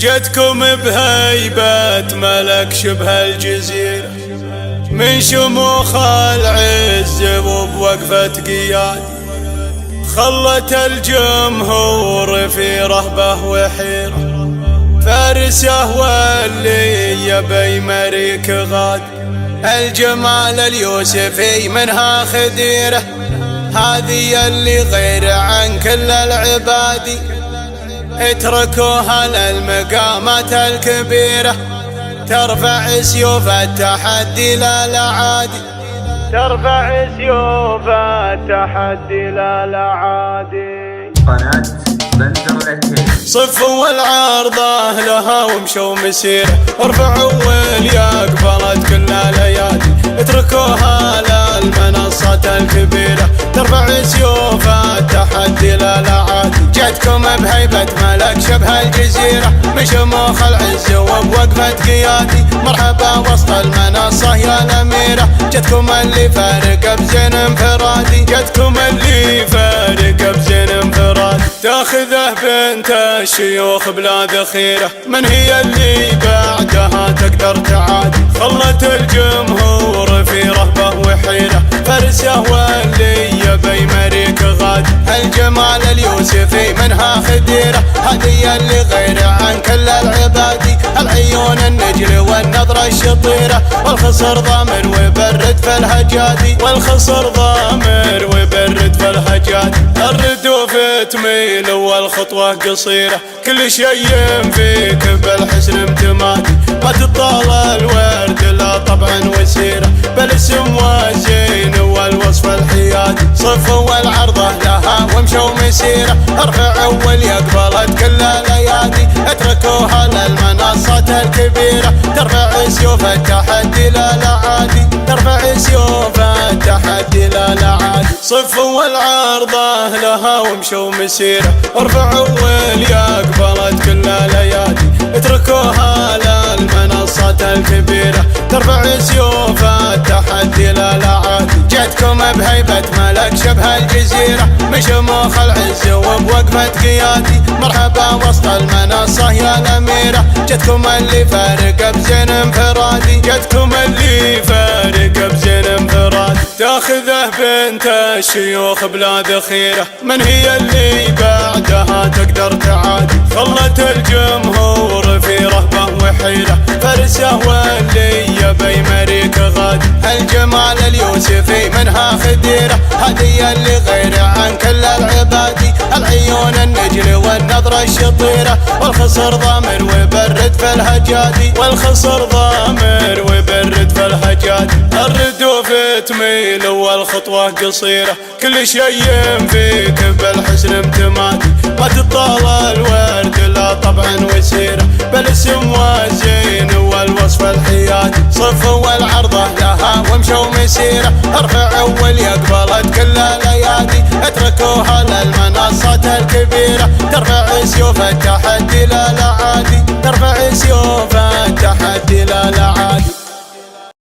جتكم بهيبة ملك شبه الجزيرة، من شموخ العز وبوقفة قياد خلت الجمهور في رهبة وحيرة. فارسه واللي يبي مريك غاد، الجمال اليوسفي منها خديرة، هذه اللي غير عن كل العباد اتركوها للمقامات الكبيرة. ترفع سيوف التحدي لا العادي، ترفع سيوف التحدي لا العادي. قناة بندر العتيبي صفوا العارضة لها ومشوا مسيرة، ارفعوا والياق قبلت كل الايادي، اتركوها للمنصة الكبيرة. ترفع سيوف التحدي لا العادي، جتكم بهيبة ملك شبه الجزيرة، من شموخ العز وبوقفة قيادي. مرحبا وسط المنصة يا الأميرة، جتكم اللي فارق بزين انفرادي، جتكم اللي فارق بزين انفرادي. تاخذه بنت الشيوخ بلا ذخيرة، من هي اللي بعدها تقدر تعادي؟ خلت الجمهور في رهبة وحيرة، فارسه واللي يبي مريك غاد، الجمال اليوسفي منها خديرة، هذه اللي غير عن كل العبادي. العيون النجل والنظرة الشطيرة، والخصر ضامر وبرد في الهجادي، والخصر ضامر وبرد في الهجادي. الردوف تميل والخطوة قصيرة، كل شيء فيك بالحسن امتمادي، ما تطال الورد لا طبعا وسيرة، بالاسم والزين والوصف الحيادي. صفوا العرضة لها ومشوا مسيرة، ارفعوا واليقبلت كل الايادي، اتركوها للمنصة الكبيرة. ترفع سيوف التحدي لا العادي، ترفع سيوف التحدي لا العادي. صفوا العارضة لها ومشوا مسيرة، ارفعوا واليقبلت كل الايادي، اتركوها للمنصة الكبيرة. ترفع سيوف التحدي لا العادي، جتكم بهيبة ملك شبه الجزيرة، من شموخ العز وبوقفة قيادي. مرحبا وسط المنصة يا الأميرة، جتكم اللي فارق بزين انفرادي، جتكم اللي فارق بزين انفرادي. تاخذه بنت الشيوخ بلا ذخيرة، من هي اللي بعدها تقدر تعادي؟ خلت الجمهور في رهبة وحيرة، فارسه واللي يبي مريك غاد، الجمال اليوسفي منها خديرة، هذه اللي غير عن كل العبادي. العيون النجل والنظرة الشطيرة، والخصر ضامر وبرد في الهجادي، والخصر ضامر وبرد في الهجادي. الردوف تميل والخطوة قصيرة، كل شيء فيك بالحسن امتمادي، ما تطال الورد لا طبعا وسيرة، بالاسم والزين والوصف الحيادي. صفوا العرضة لها ومشوا مسيرة، ارفعوا واليقبلت كل الايادي، اتركوها للمنصة الكبيرة. ترفع سيوف التحدي لا العادي، ترفع سيوف التحدي لا العادي.